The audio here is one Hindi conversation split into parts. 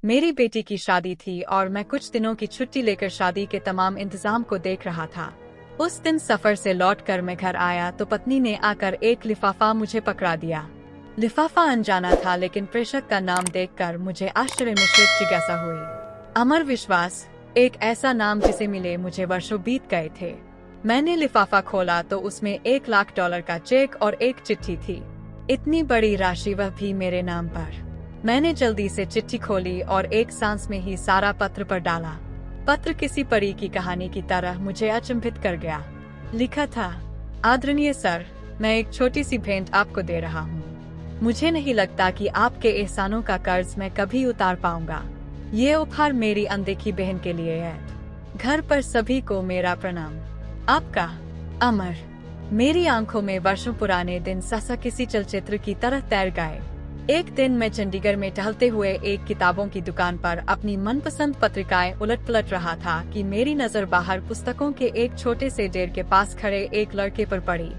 मेरी बेटी की शादी थी और मैं कुछ दिनों की छुट्टी लेकर शादी के तमाम इंतजाम को देख रहा था। उस दिन सफर से लौटकर मैं घर आया तो पत्नी ने आकर एक लिफाफा मुझे पकड़ा दिया। लिफाफा अनजाना था, लेकिन प्रेषक का नाम देखकर मुझे आश्चर्य मिश्रित जिज्ञासा हुई। अमर विश्वास, एक ऐसा नाम जिसे मिले मुझे वर्षों बीत गए थे। मैंने लिफाफा खोला तो उसमें $1,00,000 का चेक और एक चिट्ठी थी। इतनी बड़ी राशि, वह भी मेरे नाम पर। मैंने जल्दी से चिट्ठी खोली और एक सांस में ही सारा पत्र पर डाला। पत्र किसी परी की कहानी की तरह मुझे अचंभित कर गया। लिखा था, आदरणीय सर, मैं एक छोटी सी भेंट आपको दे रहा हूँ। मुझे नहीं लगता कि आपके एहसानों का कर्ज मैं कभी उतार पाऊंगा। ये उपहार मेरी अनदेखी बहन के लिए है। घर पर सभी को मेरा प्रणाम। आपका, अमर। मेरी आंखों में वर्षों पुराने दिन सहसा किसी चलचित्र की तरह तैर गए। एक दिन मैं चंडीगढ़ में टहलते हुए एक किताबों की दुकान पर अपनी मनपसंद पत्रिकाएं उलट पलट रहा था कि मेरी नजर बाहर पुस्तकों के एक छोटे से ढेर के पास खड़े एक लड़के पर पड़ी।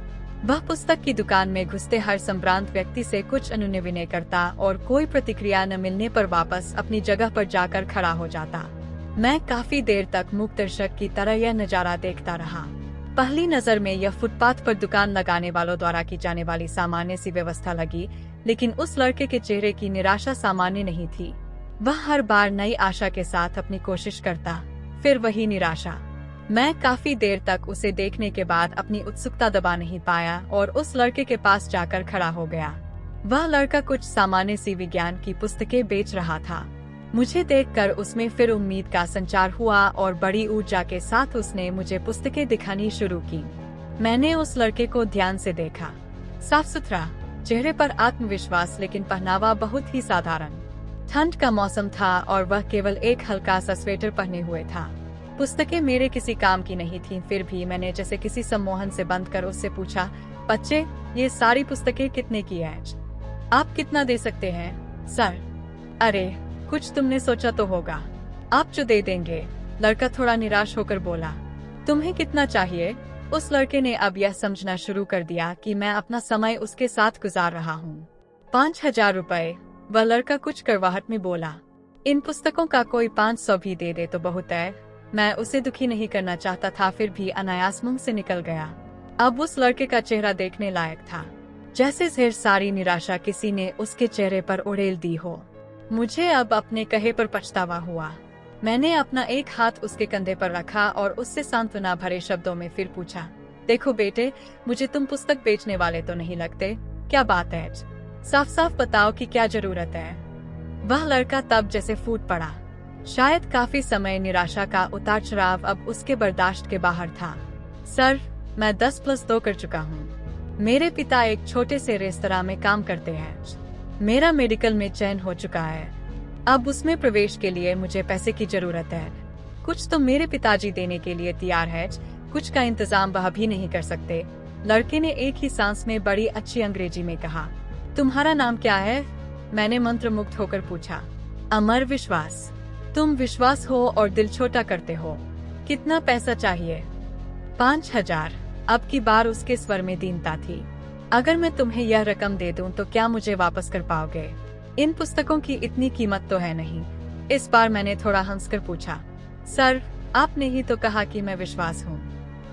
वह पुस्तक की दुकान में घुसते हर संभ्रांत व्यक्ति से कुछ अनुनय विनय करता और कोई प्रतिक्रिया न मिलने पर वापस अपनी जगह पर जाकर खड़ा हो जाता। मैं काफी देर तक मूक दर्शक की तरह यह नजारा देखता रहा। पहली नजर में यह फुटपाथ पर दुकान लगाने वालों द्वारा की जाने वाली सामान्य सी व्यवस्था लगी, लेकिन उस लड़के के चेहरे की निराशा सामान्य नहीं थी। वह हर बार नई आशा के साथ अपनी कोशिश करता, फिर वही निराशा। मैं काफी देर तक उसे देखने के बाद अपनी उत्सुकता दबा नहीं पाया और उस लड़के के पास जाकर खड़ा हो गया। वह लड़का कुछ सामान्य सी विज्ञान की पुस्तकें बेच रहा था। मुझे देखकर उसमें फिर उम्मीद का संचार हुआ और बड़ी ऊर्जा के साथ उसने मुझे पुस्तकें दिखानी शुरू की। मैंने उस लड़के को ध्यान से देखा। साफ सुथरा, चेहरे पर आत्मविश्वास, लेकिन पहनावा बहुत ही साधारण। ठंड का मौसम था और वह केवल एक हल्का सा स्वेटर पहने हुए था। पुस्तकें मेरे किसी काम की नहीं थीं, फिर भी मैंने जैसे किसी सम्मोहन से बंद कर उससे पूछा, बच्चे, ये सारी पुस्तकें कितने की हैं? आप कितना दे सकते हैं, सर? अरे, कुछ तुमने सोचा तो होगा। आप जो दे देंगे, लड़का थोड़ा निराश होकर बोला। तुम्हें कितना चाहिए? उस लड़के ने अब यह समझना शुरू कर दिया कि मैं अपना समय उसके साथ गुजार रहा हूँ। 5,000 रुपए, वह लड़का कुछ कड़वाहट में बोला। इन पुस्तकों का कोई 500 भी दे दे तो बहुत है। मैं उसे दुखी नहीं करना चाहता था, फिर भी अनायास मुंह से निकल गया। अब उस लड़के का चेहरा देखने लायक था, जैसे ढेर सारी निराशा किसी ने उसके चेहरे पर उड़ेल दी हो। मुझे अब अपने कहे पर पछतावा हुआ। मैंने अपना एक हाथ उसके कंधे पर रखा और उससे सांत्वना भरे शब्दों में फिर पूछा, देखो बेटे, मुझे तुम पुस्तक बेचने वाले तो नहीं लगते। क्या बात है? साफ साफ बताओ कि क्या जरूरत है? वह लड़का तब जैसे फूट पड़ा। शायद काफी समय निराशा का उतार चढ़ाव अब उसके बर्दाश्त के बाहर था। सर, मैं 10+2 कर चुका हूँ। मेरे पिता एक छोटे से रेस्तरां में काम करते हैं। मेरा मेडिकल में चयन हो चुका है। अब उसमें प्रवेश के लिए मुझे पैसे की जरूरत है। कुछ तो मेरे पिताजी देने के लिए तैयार है, कुछ का इंतजाम वह भी नहीं कर सकते। लड़के ने एक ही सांस में बड़ी अच्छी अंग्रेजी में कहा, तुम्हारा नाम क्या है? मैंने मंत्रमुग्ध होकर पूछा। अमर विश्वास। तुम विश्वास हो और दिल छोटा करते हो। कितना पैसा चाहिए? 5,000। अब की बार उसके स्वर में दीनता थी। अगर मैं तुम्हें यह रकम दे दूं तो क्या मुझे वापस कर पाओगे? इन पुस्तकों की इतनी कीमत तो है नहीं। इस बार मैंने थोड़ा हंसकर पूछा। सर, आपने ही तो कहा कि मैं विश्वास हूँ।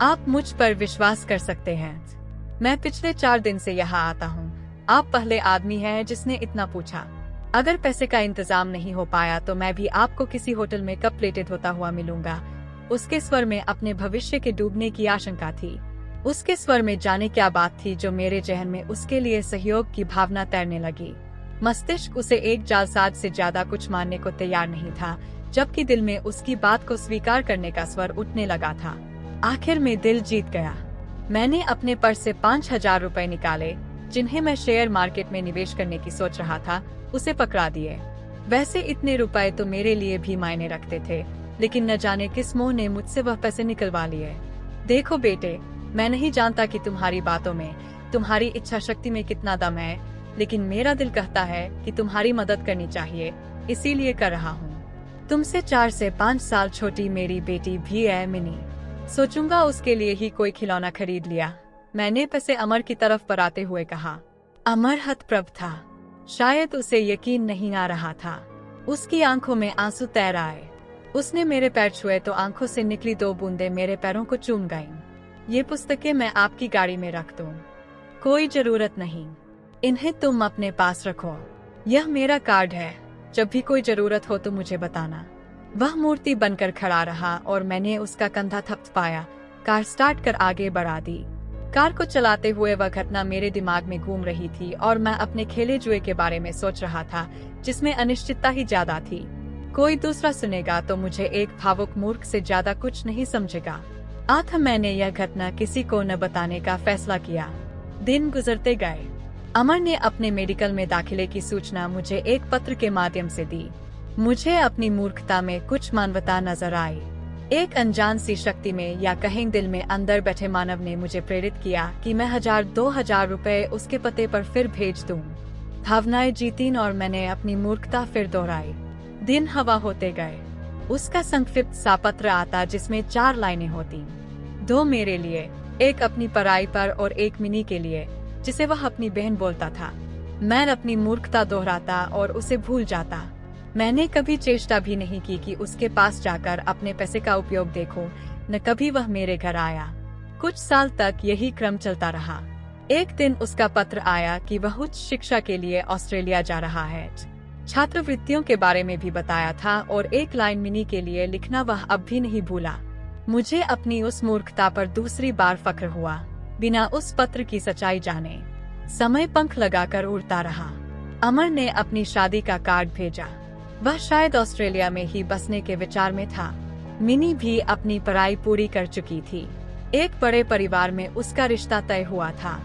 आप मुझ पर विश्वास कर सकते हैं। मैं पिछले 4 दिन से यहाँ आता हूँ। आप पहले आदमी हैं जिसने इतना पूछा। अगर पैसे का इंतजाम नहीं हो पाया तो मैं भी आपको किसी होटल में कप प्लेटेड होता हुआ मिलूंगा। उसके स्वर में अपने भविष्य के डूबने की आशंका थी। उसके स्वर में जाने क्या बात थी जो मेरे जहन में उसके लिए सहयोग की भावना तैरने लगी। मस्तिष्क उसे एक जालसाज से ज्यादा कुछ मानने को तैयार नहीं था, जबकि दिल में उसकी बात को स्वीकार करने का स्वर उठने लगा था। आखिर में दिल जीत गया। मैंने अपने पर्स से 5,000 रुपए निकाले, जिन्हें मैं शेयर मार्केट में निवेश करने की सोच रहा था, उसे पकड़ा दिए। वैसे इतने रुपए तो मेरे लिए भी मायने रखते थे, लेकिन न जाने किस मोह ने मुझसे वह पैसे निकलवा लिए। देखो बेटे, मैं नहीं जानता कि तुम्हारी बातों में, तुम्हारी इच्छा शक्ति में कितना दम है, लेकिन मेरा दिल कहता है कि तुम्हारी मदद करनी चाहिए, इसीलिए कर रहा हूँ। तुमसे 4 से 5 साल छोटी मेरी बेटी भी है मिनी। सोचूंगा उसके लिए ही कोई खिलौना खरीद लिया। मैंने पैसे अमर की तरफ बढ़ाते हुए कहा। अमर हतप्रभ था। शायद उसे यकीन नहीं आ रहा था। उसकी आंखों में आंसू तैर आए। उसने मेरे पैर छुए तो आंखों से निकली 2 बूंदें मेरे पैरों को चूम गईं। ये पुस्तकें मैं आपकी गाड़ी में रख दूं? कोई जरूरत नहीं, इन्हें तुम अपने पास रखो। यह मेरा कार्ड है, जब भी कोई जरूरत हो तो मुझे बताना। वह मूर्ति बनकर खड़ा रहा और मैंने उसका कंधा थपथपाया। कार स्टार्ट कर आगे बढ़ा दी। कार को चलाते हुए वह घटना मेरे दिमाग में घूम रही थी और मैं अपने खेले जुए के बारे में सोच रहा था, जिसमें अनिश्चितता ही ज्यादा थी। कोई दूसरा सुनेगा तो मुझे एक भावुक मूर्ख से ज्यादा कुछ नहीं समझेगा। आखिर मैंने यह घटना किसी को न बताने का फैसला किया। दिन गुजरते गए। अमर ने अपने मेडिकल में दाखिले की सूचना मुझे एक पत्र के माध्यम से दी। मुझे अपनी मूर्खता में कुछ मानवता नजर आई। एक अनजान सी शक्ति में या कहीं दिल में अंदर बैठे मानव ने मुझे प्रेरित किया कि मैं 1000-2000 रुपए उसके पते पर फिर भेज दूं। भावनाएं जीतीं और मैंने अपनी मूर्खता फिर दोहराई। दिन हवा होते गए। उसका संक्षिप्त सा पत्र आता जिसमें 4 लाइनें होती। 2 मेरे लिए, एक अपनी पराई पर और एक मिनी के लिए, जिसे वह अपनी बहन बोलता था। मैं अपनी मूर्खता दोहराता और उसे भूल जाता। मैंने कभी चेष्टा भी नहीं की कि उसके पास जाकर अपने पैसे का उपयोग देखूं, न कभी वह मेरे घर आया। कुछ साल तक यही क्रम चलता रहा। एक दिन उसका पत्र आया कि वह उच्च शिक्षा के लिए ऑस्ट्रेलिया जा रहा है। छात्रवृत्तियों के बारे में भी बताया था और एक लाइन मिनी के लिए लिखना वह अब भी नहीं भूला। मुझे अपनी उस मूर्खता पर दूसरी बार फक्र हुआ, बिना उस पत्र की सच्चाई जाने। समय पंख लगाकर उड़ता रहा। अमर ने अपनी शादी का कार्ड भेजा। वह शायद ऑस्ट्रेलिया में ही बसने के विचार में था। मिनी भी अपनी पढ़ाई पूरी कर चुकी थी। एक बड़े परिवार में उसका रिश्ता तय हुआ था।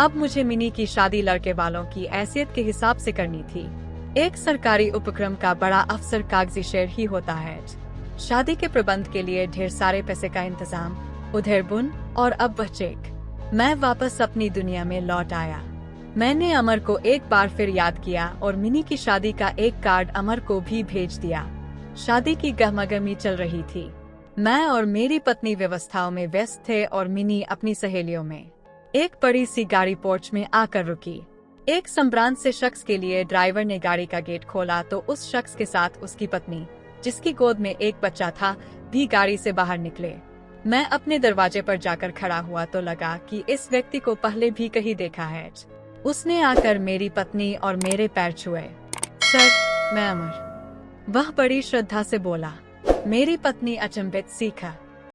अब मुझे मिनी की शादी लड़के वालों की हैसियत के हिसाब से करनी थी। एक सरकारी उपक्रम का बड़ा अफसर कागजी शेर ही होता है। शादी के प्रबंध के लिए ढेर सारे पैसे का इंतजाम, उधर बुन और अब वह चेक। मैं वापस अपनी दुनिया में लौट आया। मैंने अमर को एक बार फिर याद किया और मिनी की शादी का एक कार्ड अमर को भी भेज दिया। शादी की गहमागहमी चल रही थी। मैं और मेरी पत्नी व्यवस्थाओं में व्यस्त थे और मिनी अपनी सहेलियों में। एक बड़ी सी गाड़ी पोर्च में आकर रुकी। एक संभ्रांत से शख्स के लिए ड्राइवर ने गाड़ी का गेट खोला तो उस शख्स के साथ उसकी पत्नी, जिसकी गोद में एक बच्चा था, भी गाड़ी से बाहर निकले। मैं अपने दरवाजे पर जाकर खड़ा हुआ तो लगा कि इस व्यक्ति को पहले भी कहीं देखा है। उसने आकर मेरी पत्नी और मेरे पैर छुए। सर, मैं अमर। वह बड़ी श्रद्धा से बोला। मेरी पत्नी अचंभित सीखा।